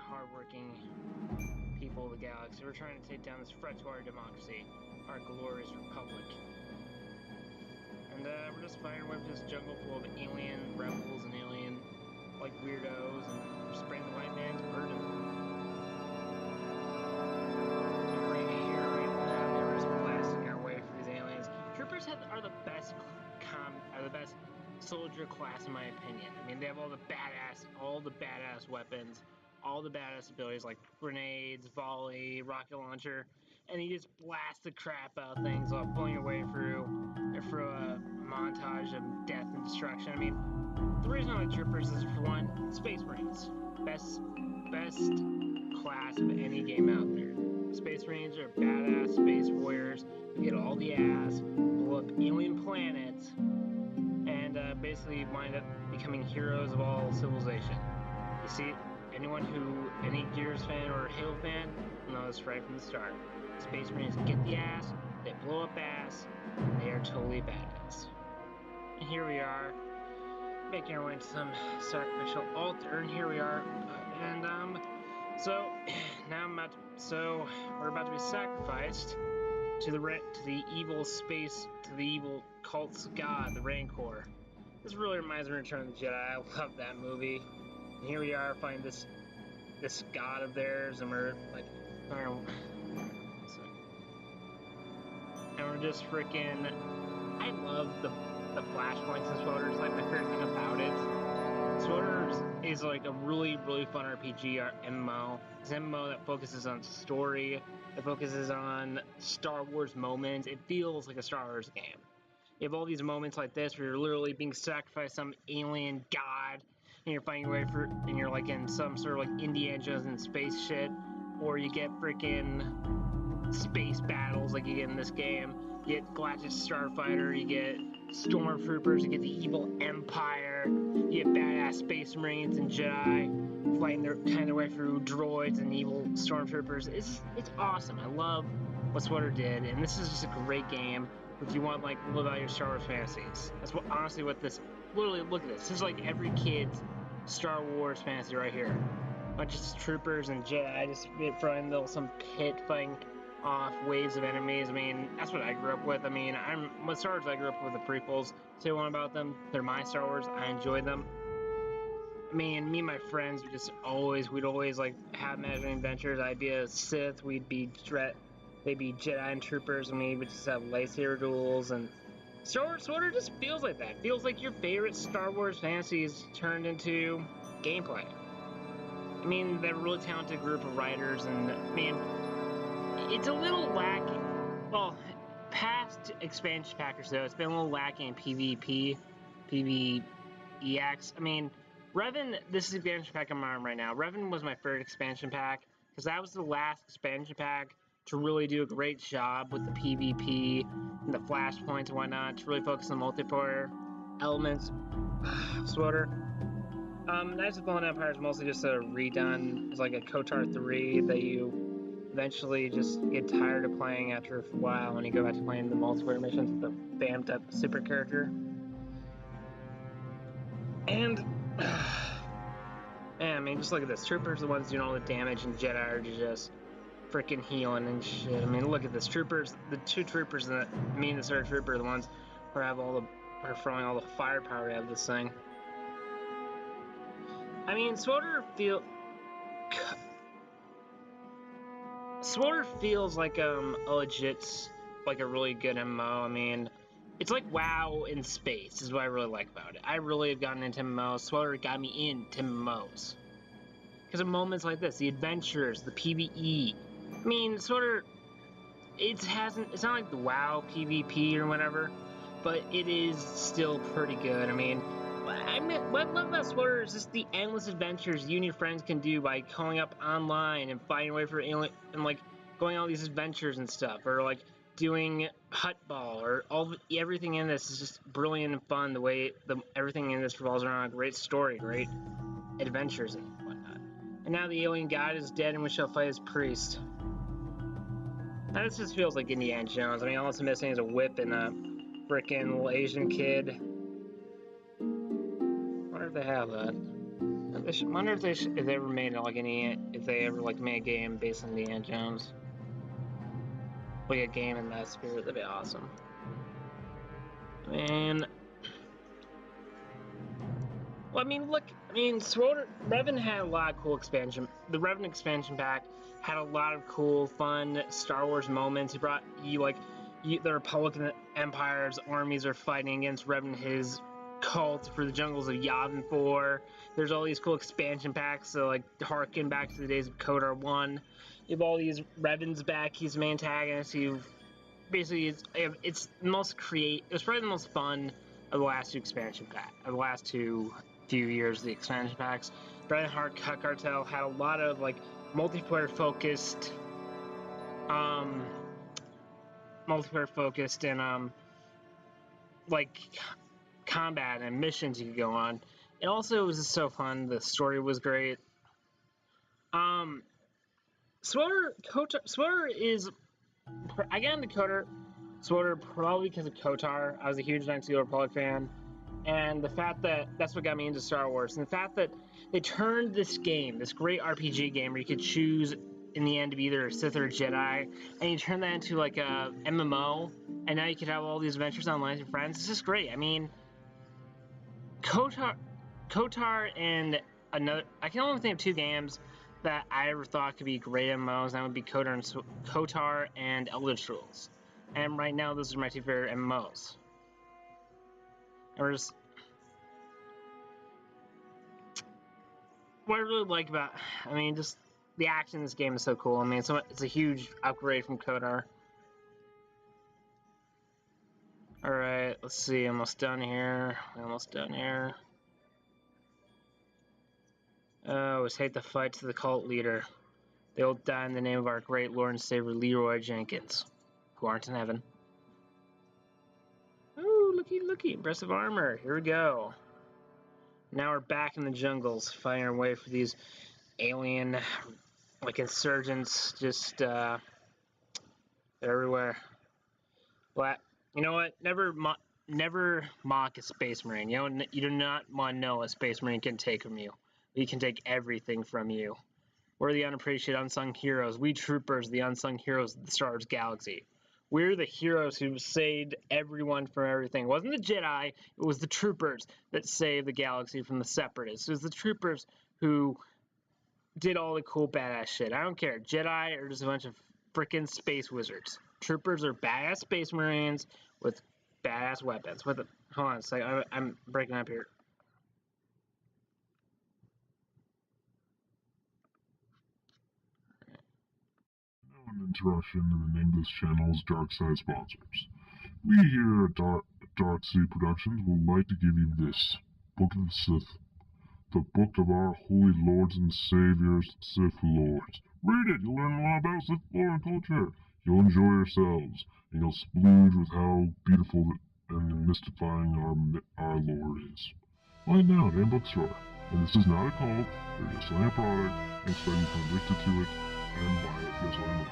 Hardworking people of the galaxy. We're trying to take down this threat to our democracy, our glorious republic. And we're just fighting with this jungle full of alien rebels and alien, like, weirdos, and we're spraying the white man's burden. And right here, right now, we're just blasting our way through these aliens. Troopers are the best soldier class in my opinion. I mean, they have all the badass weapons, all the badass abilities like grenades, volley, rocket launcher, and you just blast the crap out of things while pulling your way through a montage of death and destruction. I mean, the reason I like troopers is, for one, Space Marines, best class of any game out there. Space Marines are badass space warriors who get all the ass, blow up alien planets, and basically wind up becoming heroes of all civilization. You see, any Gears fan or Halo fan knows right from the start. Space Marines get the ass, they blow up ass, and they are totally badass. And here we are, making our way into some sacrificial altar, and here we are, so now we're about to be sacrificed to the evil cult's god, the Rancor. This really reminds me of Return of the Jedi. I love that movie. And here we are fighting this god of theirs, and we're like, and we're just freaking. I love the flashpoints in SWTOR. It's like my favorite thing about it. SWTOR is like a really fun RPG or MMO. It's an MMO that focuses on story. It focuses on Star Wars moments. It feels like a Star Wars game. You have all these moments like this where you're literally being sacrificed to some alien god, and you're fighting your way through, and you're like in some sort of like Indiana Jones in space shit, or you get freaking space battles like you get in this game. You get Galactic Starfighter, you get Stormtroopers, you get the evil Empire, you get badass Space Marines and Jedi fighting their kind of way through droids and evil Stormtroopers. It's awesome. I love what SWTOR did, and this is just a great game if you want like live out your Star Wars fantasies. That's honestly what this. Literally, look at this. This is like every kid's Star Wars fantasy right here. Not just troopers and Jedi, just throwing some pit fighting off waves of enemies. I mean, that's what I grew up with. I mean, with Star Wars, I grew up with the prequels. Say one about them, they're my Star Wars. I enjoyed them. I mean, me and my friends we'd always like have imaginary adventures. I'd be a Sith, they'd be Jedi and troopers, and we would just have lightsaber duels, and Star Wars sort of just feels like that. Feels like your favorite Star Wars fantasies turned into gameplay. I mean, they're a really talented group of writers, and I mean, it's a little lacking. Well, past expansion packers though, it's been a little lacking in PvP, PvEX. I mean, this is the expansion pack I'm on right now. Reven was my third expansion pack, because that was the last expansion pack to really do a great job with the PvP and the flashpoints and whatnot, to really focus on multiplayer elements. SWTOR. Knights of Fallen Empire is mostly just a redone. It's like a KOTOR 3 that you eventually just get tired of playing after a while when you go back to playing the multiplayer missions with the vamped up super character. And yeah, I mean, just look at this. Troopers are the ones doing all the damage, and Jedi are just freaking healing and shit. I mean, look at this. Troopers, the two troopers, me and the third trooper are the ones who are throwing all the firepower out of this thing. I mean, SWTOR feels like a legit, like a really good MMO. I mean, it's like WoW in space is what I really like about it. I really have gotten into MMOs. SWTOR got me into MMOs. Because of moments like this, the adventures, the PvE. I mean, SWTOR, it's not like the WoW PvP or whatever, but it is still pretty good. I mean, what I love about SWTOR is just the endless adventures you and your friends can do by calling up online and fighting away for alien and like going on all these adventures and stuff, or like doing hut ball, or everything in this is just brilliant and fun. The way everything in this revolves around a great story, great adventures and whatnot. And now the alien god is dead, and we shall fight his priest. Now this just feels like Indiana Jones. I mean, all it's missing is a whip and a frickin' little Asian kid. I wonder if they have that. I wonder if they ever made like if they ever like made a game based on Indiana Jones. Like a game in that spirit, that'd be awesome. Man. Well, I mean, look, SWTOR, Reven had a lot of cool expansion. The Reven expansion pack had a lot of cool, fun Star Wars moments. He brought the Republican Empire's armies are fighting against Reven, his cult for the jungles of Yavin 4. There's all these cool expansion packs, so like harken back to the days of KOTOR 1. You have all these Revens back. He's an antagonist. Basically it's the most it's probably the most fun of the last two expansion packs. Of the last few years, the expansion packs. Bret Hart Cut Cartel had a lot of like multiplayer focused and like combat and missions you could go on. It also was just so fun. The story was great. SWTOR is, I got into SWTOR probably because of KOTOR. I was a huge Knights of the Old Republic fan, and the fact that that's what got me into Star Wars, and the fact that they turned this game, this great RPG game where you could choose in the end to be either a Sith or a Jedi, and you turn that into like a MMO, and now you can have all these adventures online with your friends. It's just great. I mean, KOTOR and I can only think of two games that I ever thought could be great MMOs, and that would be KOTOR and Elder Scrolls. And right now, those are my two favorite MMOs. What I really like about, just the action in this game is so cool. I mean, it's a huge upgrade from KOTOR. Alright, let's see, almost done here. Oh, it's hate the fight to the cult leader. They will die in the name of our great Lord and Savior Leroy Jenkins, who aren't in heaven. Ooh, looky, impressive armor. Here we go. Now we're back in the jungles, fighting our way for these alien, like, insurgents, just, they're everywhere. But, you know what? Never mock a Space Marine. You do not want to know what a Space Marine can take from you. We can take everything from you. We're the unappreciated, unsung heroes. We troopers, the unsung heroes of the Star Wars galaxy. We're the heroes who saved everyone from everything. It wasn't the Jedi, it was the troopers that saved the galaxy from the Separatists. It was the troopers who did all the cool badass shit. I don't care. Jedi are just a bunch of freaking space wizards. Troopers are badass space marines with badass weapons. Hold on a second. I'm breaking up here. An interruption in the name of this channel's Dark Side sponsors. We here at Dark Sea Productions would like to give you this Book of the Sith, the book of our holy lords and saviors, Sith Lords. Read it, you'll learn a lot about Sith lore and culture. You'll enjoy yourselves, and you'll splooge with how beautiful and mystifying our Lord is. Buy now at any bookstore. And this is not a cult, they're just selling a product, and so you can addicted to it and buy it. That's what I mean.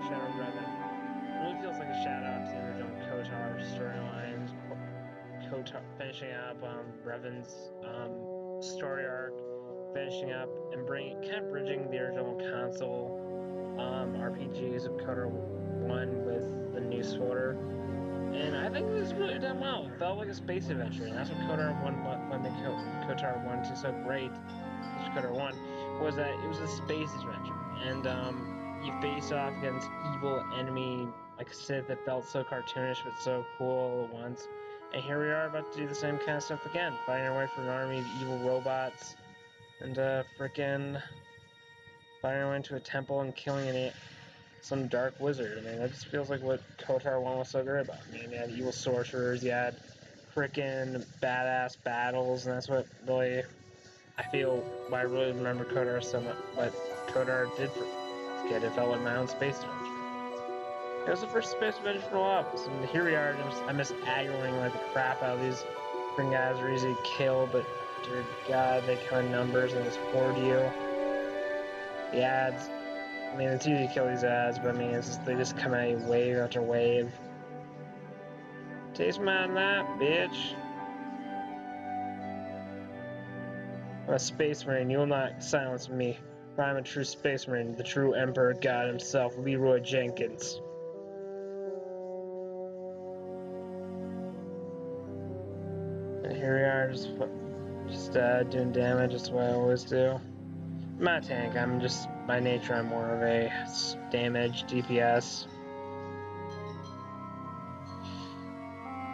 Shadow of Reven. It really feels like a shout out to the original KOTOR storylines, KOTOR finishing up Revens' story arc, finishing up and kind of bridging the original console RPGs of KOTOR 1 with the new SWTOR. And I think it was really done well. It felt like a space adventure, and that's what KOTOR 1, what made KOTOR 1 2 so great, KOTOR 1, was that it was a space adventure. And you face off against evil enemy, like Sith, that felt so cartoonish but so cool all at once. And here we are about to do the same kind of stuff again, fighting our way through an army of evil robots, and frickin' fighting our way into a temple and killing some dark wizard. I mean, that just feels like what KOTOR 1 was so great about. I mean, you had evil sorcerers, you had frickin' badass battles, and that's what really, I feel, why I really remember KOTOR so much, what KOTOR did for me. This kid, it felt like my own space adventure. It was the first space adventure for a lot of us, and here we are, I miss aggroing like the crap out of these freaking guys are easy to kill, but dear God, they come in numbers and just hoard you. The ads, I mean, it's easy to kill these ads, but I mean, it's just, they just come at you wave after wave. Taste my that, bitch. I'm a space marine. You will not silence me. For I'm a true space marine, the true emperor god himself, Leroy Jenkins. And here we are, just doing damage. That's what I always do. I'm not a tank. I'm just, by nature, I'm more of a damage DPS.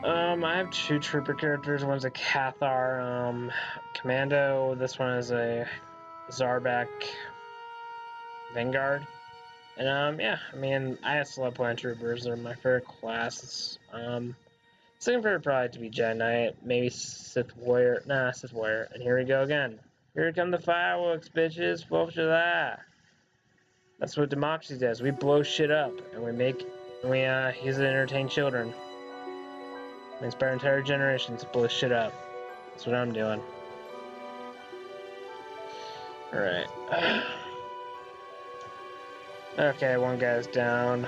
I have two trooper characters. One's a Cathar commando. This one is a Zarbek Vanguard. And yeah, I mean, I just love playing troopers. They're my favorite class. Second favorite probably to be Jedi Knight, maybe Sith Warrior. Nah, Sith Warrior. And here we go again. Here come the fireworks, bitches. What to that? That's what democracy does. We blow shit up, and we use it to entertain children. We inspire entire generations to blow shit up. That's what I'm doing. Alright. Okay, one guy's down.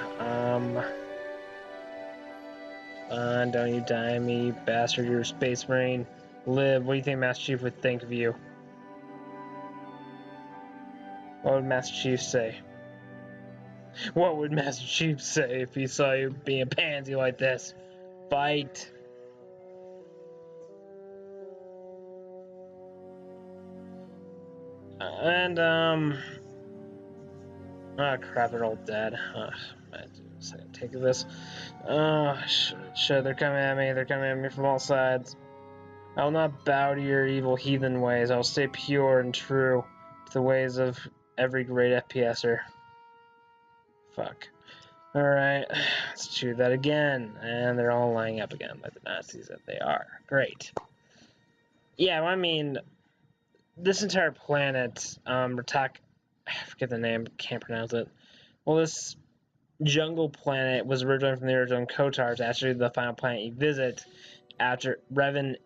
Don't you die on me, you bastard. You're a space marine. Live. What do you think Master Chief would think of you? What would Master Chief say? What would Master Chief say if he saw you being a pansy like this? Fight. Oh crap, they're all dead. I have to take this. Oh, shit, they're coming at me. They're coming at me from all sides. I will not bow to your evil heathen ways. I will stay pure and true to the ways of every great FPSer. Fuck. Alright, let's choose that again. And they're all lining up again like the Nazis that they are. Great. Yeah, well, I mean, this entire planet, I forget the name, can't pronounce it. Well, this jungle planet was originally from the original KOTOR. It's actually the final planet you visit after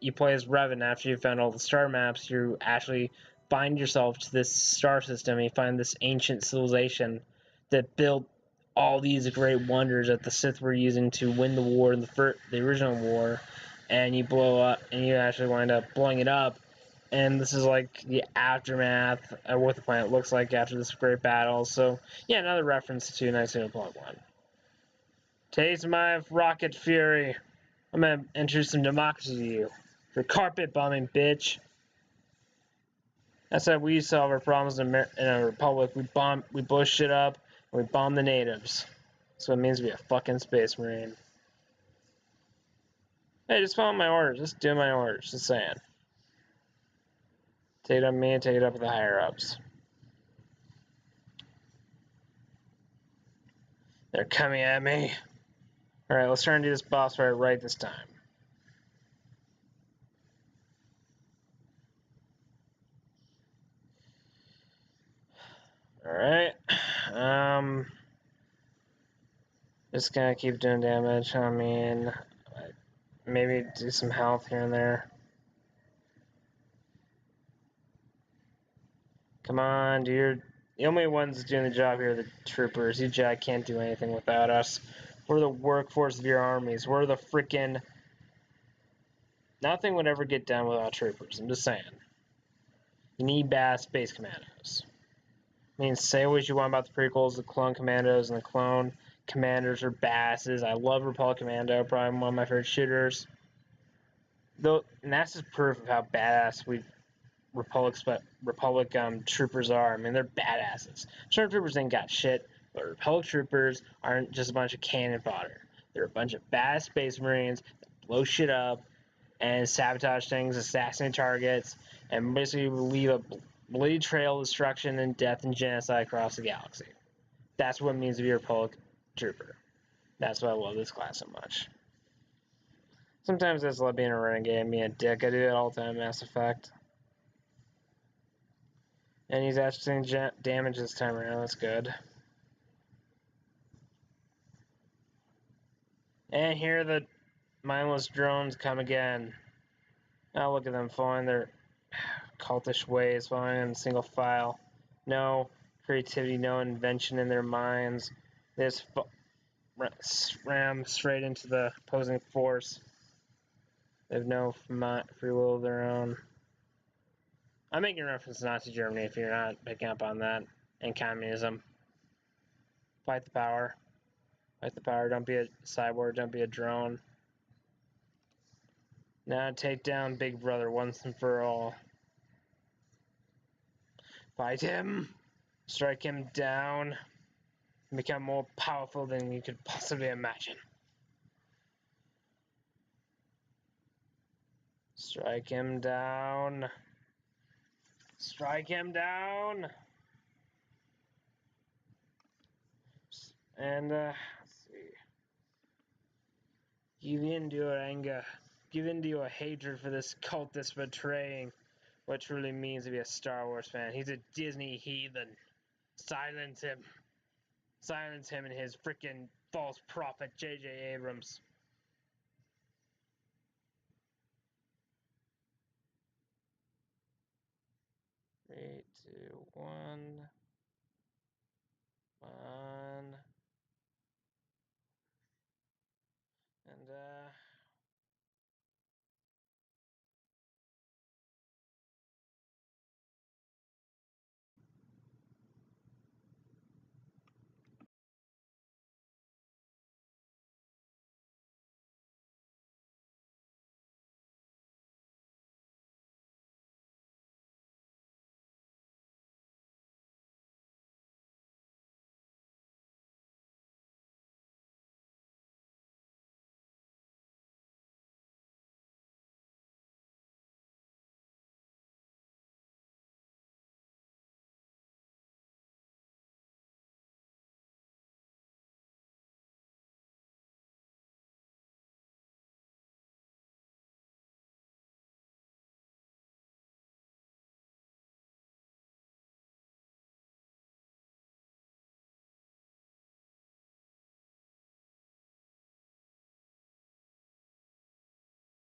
you play as Reven. After you found all the star maps, you actually find yourself to this star system. And you find this ancient civilization that built all these great wonders that the Sith were using to win the war, the original war. And you blow up, and you actually wind up blowing it up. And this is like the aftermath of what the planet looks like after this great battle. So, yeah, another reference to 19.1. Taste my rocket fury. I'm gonna introduce some democracy to you. For carpet bombing, bitch. That's how we solve our problems in a republic. We blow shit up, and we bomb the natives. That's what it means to be a fucking space marine. Hey, just follow my orders. Just do my orders. Just saying. Take it up with me and take it up with the higher-ups. They're coming at me. Alright, let's try and do this boss fight right this time. Alright. Just gonna keep doing damage. I mean, maybe do some health here and there. Come on, do your... The only ones doing the job here are the troopers. You Jack can't do anything without us. We're the workforce of your armies. We're the freaking... Nothing would ever get done without troopers. I'm just saying. You need badass space commandos. I mean, say what you want about the prequels, the clone commandos and the clone commanders are badasses. I love Republic Commando, probably one of my favorite shooters. Though, and that's just proof of how badass Republic troopers are. I mean, they're badasses. Stormtroopers ain't got shit, but Republic troopers aren't just a bunch of cannon fodder. They're a bunch of badass space marines that blow shit up and sabotage things, assassinate targets, and basically leave a bloody trail of destruction and death and genocide across the galaxy. That's what it means to be a Republic trooper. That's why I love this class so much. Sometimes I just love being a renegade and being a dick. I do it all the time in Mass Effect. And he's actually taking damage this time around. That's good. And here the mindless drones come again. Now look at them following their cultish ways, following in single file. No creativity, no invention in their minds. They just ram straight into the opposing force. They have no free will of their own. I'm making reference to Nazi Germany if you're not picking up on that. And communism. Fight the power. Fight the power. Don't be a cyborg. Don't be a drone. Now take down Big Brother once and for all. Fight him. Strike him down. Become more powerful than you could possibly imagine. Strike him down. Strike him down. And, let's see. Give in to your anger. Give in to your hatred for this cultist betraying what truly means to be a Star Wars fan. He's a Disney heathen. Silence him. Silence him and his freaking false prophet, J.J. Abrams. 3, 2, 1.